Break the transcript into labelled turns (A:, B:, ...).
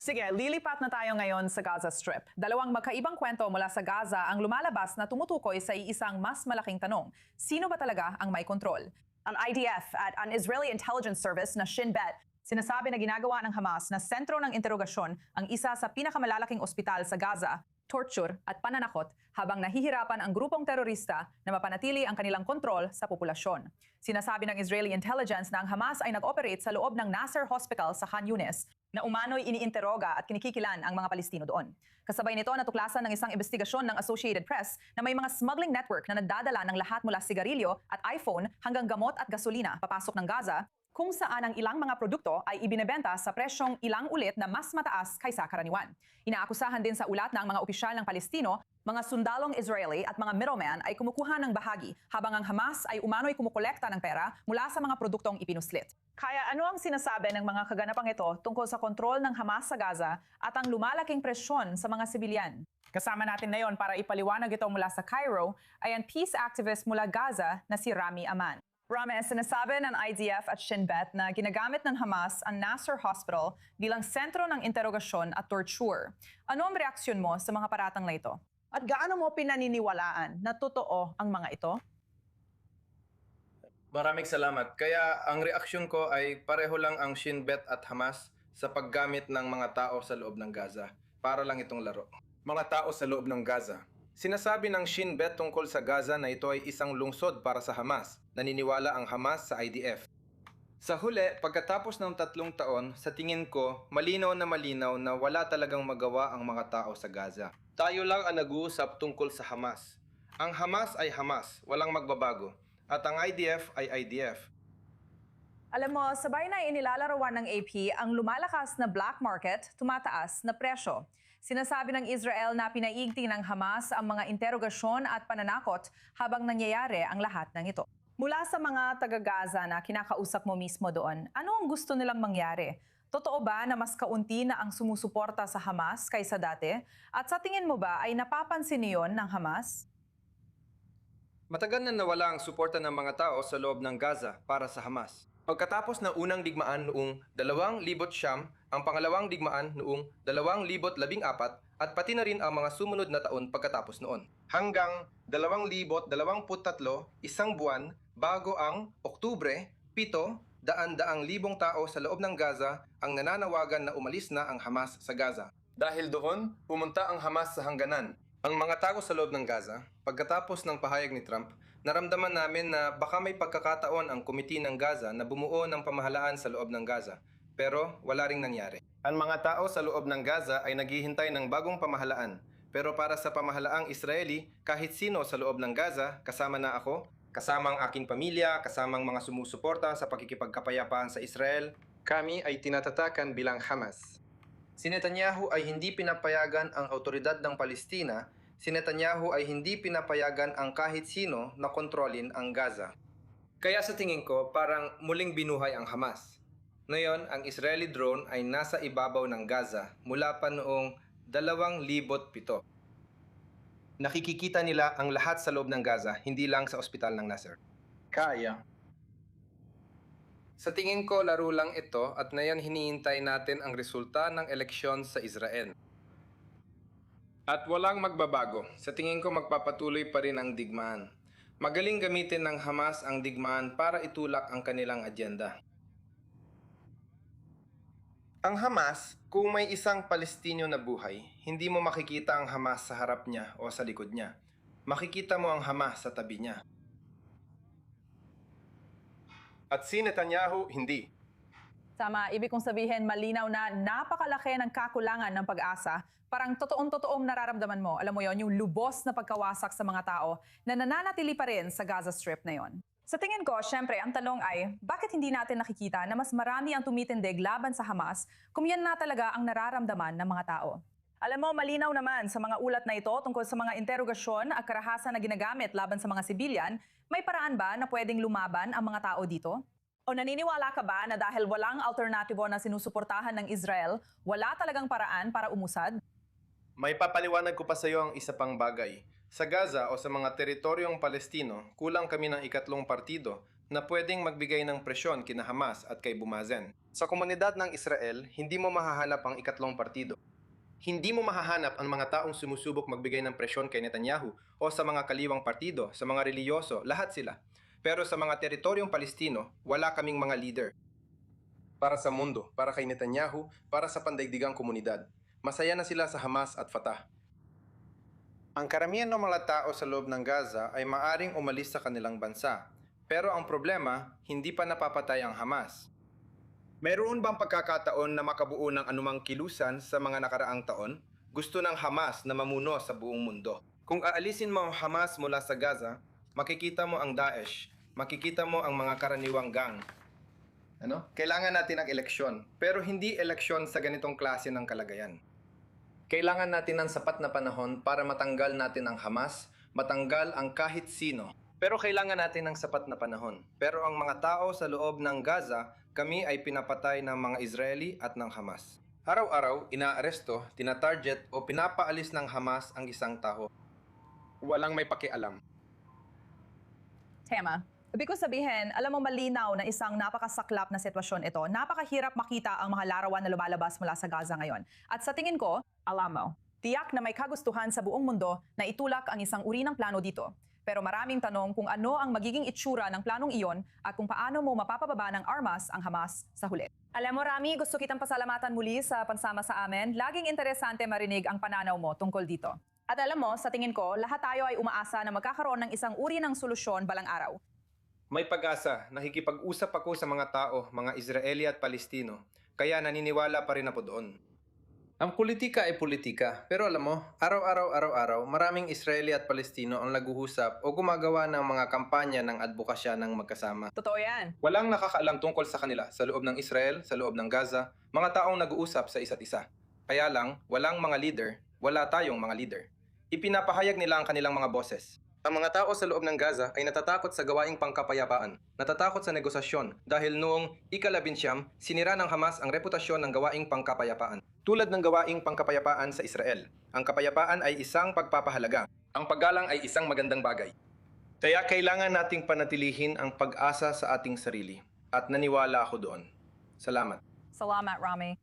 A: Sige, lilipat na tayo ngayon sa Gaza Strip. Dalawang magkaibang kwento mula sa Gaza ang lumalabas na tumutukoy sa isang mas malaking tanong. Sino ba talaga ang may kontrol? Ang IDF at ang Israeli Intelligence Service na Shin Bet, sinasabi na ginagawa ng Hamas na sentro ng interogasyon ang isa sa pinakamalalaking ospital sa Gaza, torture at pananakot habang nahihirapan ang grupong terorista na mapanatili ang kanilang kontrol sa populasyon. Sinasabi ng Israeli Intelligence na ang Hamas ay nag-operate sa loob ng Nasser Hospital sa Khan Yunis na umano'y iniinteroga at kinikikilan ang mga Palestino doon. Kasabay nito natuklasan ng isang investigasyon ng Associated Press na may mga smuggling network na nagdadala ng lahat mula sigarilyo at iPhone hanggang gamot at gasolina papasok ng Gaza, kung saan ang ilang mga produkto ay ibinebenta sa presyong ilang ulit na mas mataas kaysa karaniwan. Inaakusahan din sa ulat ng mga opisyal ng Palestino, mga sundalong Israeli at mga middleman ay kumukuha ng bahagi habang ang Hamas ay umano'y kumukolekta ng pera mula sa mga produktong ipinuslit. Kaya ano ang sinasabi ng mga kaganapang ito tungkol sa kontrol ng Hamas sa Gaza at ang lumalaking presyon sa mga sibilyan? Kasama natin ngayon para ipaliwanag ito mula sa Cairo ay ang peace activist mula Gaza na si Rami Aman. Rami, sinasabi ng IDF at Shin Bet na ginagamit ng Hamas ang Nasser Hospital bilang sentro ng interogasyon at torture. Ano ang reaksyon mo sa mga paratang na ito? At gaano mo pinaniniwalaan na totoo ang mga ito?
B: Maraming salamat. Kaya ang reaksyon ko ay pareho lang ang Shin Bet at Hamas sa paggamit ng mga tao sa loob ng Gaza. Para lang itong laro. Mga tao sa loob ng Gaza. Sinasabi ng Shin Bet tungkol sa Gaza na ito ay isang lungsod para sa Hamas. Naniniwala ang Hamas sa IDF. Sa huli, pagkatapos ng 3 taon, sa tingin ko, malinaw na wala talagang magawa ang mga tao sa Gaza. Tayo lang ang nag-uusap tungkol sa Hamas. Ang Hamas ay Hamas, walang magbabago. At ang IDF ay IDF.
A: Alam mo, sabay na inilalarawan ng AP ang lumalakas na black market, tumataas na presyo. Sinasabi ng Israel na pinaigting ng Hamas ang mga interogasyon at pananakot habang nangyayari ang lahat ng ito. Mula sa mga taga-Gaza na kinakausap mo mismo doon, ano ang gusto nilang mangyari? Totoo ba na mas kaunti na ang sumusuporta sa Hamas kaysa dati? At sa tingin mo ba ay napapansin niyon ng Hamas?
B: Matagal na nawala ang suporta ng mga tao sa loob ng Gaza para sa Hamas. Pagkatapos ng unang digmaan noong 2009, ang pangalawang digmaan noong 2014 at pati na rin ang mga sumunod na taon pagkatapos noon. Hanggang 2023, isang buwan bago ang Oktubre, 7, daan-daang libong tao sa loob ng Gaza ang nananawagan na umalis na ang Hamas sa Gaza. Dahil doon, pumunta ang Hamas sa hangganan. Ang mga tao sa loob ng Gaza, pagkatapos ng pahayag ni Trump, naramdaman namin na baka may pagkakataon ang komite ng Gaza na bumuo ng pamahalaan sa loob ng Gaza. Pero wala ring nangyari. Ang mga tao sa loob ng Gaza ay naghihintay ng bagong pamahalaan. Pero para sa pamahalaang Israeli, kahit sino sa loob ng Gaza, kasama na ako, kasama ang aking pamilya, kasamang mga sumusuporta sa pakikipagkapayapaan sa Israel, kami ay tinatatakan bilang Hamas. Si Netanyahu ay hindi pinapayagan ang autoridad ng Palestina. Si Netanyahu ay hindi pinapayagan ang kahit sino na kontrolin ang Gaza. Kaya sa tingin ko, parang muling binuhay ang Hamas. Ngayon, ang Israeli drone ay nasa ibabaw ng Gaza mula pa noong 2007. Nakikikita nila ang lahat sa loob ng Gaza, hindi lang sa ospital ng Nasser. Kaya. Sa tingin ko, laro lang ito at ngayon hinihintay natin ang resulta ng eleksyon sa Israel. At walang magbabago. Sa tingin ko magpapatuloy pa rin ang digmaan. Magaling gamitin ng Hamas ang digmaan para itulak ang kanilang agenda. Ang Hamas, kung may isang Palestinyo na buhay, hindi mo makikita ang Hamas sa harap niya o sa likod niya. Makikita mo ang Hamas sa tabi niya. At si Netanyahu, hindi.
A: Tama, ibig kong sabihin malinaw na napakalaki ng kakulangan ng pag-asa. Parang totoong-totoong nararamdaman mo, alam mo yon, yung lubos na pagkawasak sa mga tao na nananatili pa rin sa Gaza Strip na yon. Sa tingin ko, syempre, ang tanong ay, bakit hindi natin nakikita na mas marami ang tumitindig laban sa Hamas kung yan na talaga ang nararamdaman ng mga tao? Alam mo, malinaw naman sa mga ulat na ito tungkol sa mga interogasyon at karahasan na ginagamit laban sa mga sibilyan, may paraan ba na pwedeng lumaban ang mga tao dito? O naniniwala ka ba na dahil walang alternatibo na sinusuportahan ng Israel, wala talagang paraan para umusad?
B: May papaliwanag ko pa sa iyo ang isa pang bagay. Sa Gaza o sa mga teritoryong Palestino, kulang kami ng ikatlong partido na pwedeng magbigay ng presyon kina Hamas at kay Bumazen. Sa komunidad ng Israel, hindi mo mahahanap ang ikatlong partido. Hindi mo mahahanap ang mga taong sumusubok magbigay ng presyon kay Netanyahu o sa mga kaliwang partido, sa mga reliyoso, lahat sila. Pero sa mga teritoryong Palestino, wala kaming mga leader. Para sa mundo, para kay Netanyahu, para sa pandaigdigang komunidad. Masaya na sila sa Hamas at Fatah. Ang karamihan ng mga tao sa loob ng Gaza ay maaring umalis sa kanilang bansa. Pero ang problema, hindi pa napapatay ang Hamas. Mayroon bang pagkakataon na makabuo ng anumang kilusan sa mga nakaraang taon? Gusto ng Hamas na mamuno sa buong mundo. Kung aalisin mo ang Hamas mula sa Gaza, makikita mo ang Daesh, makikita mo ang mga karaniwang gang. Kailangan natin ng eleksyon, pero hindi eleksyon sa ganitong klase ng kalagayan. Kailangan natin ng sapat na panahon para matanggal natin ang Hamas, matanggal ang kahit sino. Pero kailangan natin ng sapat na panahon. Pero ang mga tao sa loob ng Gaza, kami ay pinapatay ng mga Israeli at ng Hamas. Araw-araw, inaaresto, tinatarget o pinapaalis ng Hamas ang isang tao. Walang may pakialam.
A: Tema, ibig ko sabihin, alam mo malinaw na isang napakasaklap na sitwasyon ito. Napakahirap makita ang mga larawan na lumalabas mula sa Gaza ngayon. At sa tingin ko, alam mo, tiyak na may kagustuhan sa buong mundo na itulak ang isang uri ng plano dito. Pero maraming tanong kung ano ang magiging itsura ng planong iyon at kung paano mo mapapababa ng armas ang Hamas sa huli. Alam mo, Rami, gusto kitang pasalamatan muli sa pansama sa amin. Laging interesante marinig ang pananaw mo tungkol dito. At alam mo, sa tingin ko, lahat tayo ay umaasa na magkakaroon ng isang uri ng solusyon balang araw.
B: May pag-asa, nakikipag-usap ako sa mga tao, mga Israeli at Palestino, kaya naniniwala pa rin ako doon. Ang politika ay politika, pero alam mo, araw-araw, maraming Israeli at Palestino ang naguhusap o gumagawa ng mga kampanya ng advokasya ng magkasama.
A: Totoo yan.
B: Walang nakakaalam tungkol sa kanila sa loob ng Israel, sa loob ng Gaza, mga taong nag-uusap sa isa't isa. Kaya lang, walang mga leader, wala tayong mga leader. Ipinapahayag nila ang kanilang mga boses. Ang mga tao sa loob ng Gaza ay natatakot sa gawaing pangkapayapaan, natatakot sa negosasyon dahil noong ika-19, sinira ng Hamas ang reputasyon ng gawaing pangkapayapaan. Tulad ng gawaing pangkapayapaan sa Israel, ang kapayapaan ay isang pagpapahalaga. Ang paggalang ay isang magandang bagay. Kaya kailangan nating panatilihin ang pag-asa sa ating sarili at naniwala ako doon. Salamat.
A: Salamat, Rami.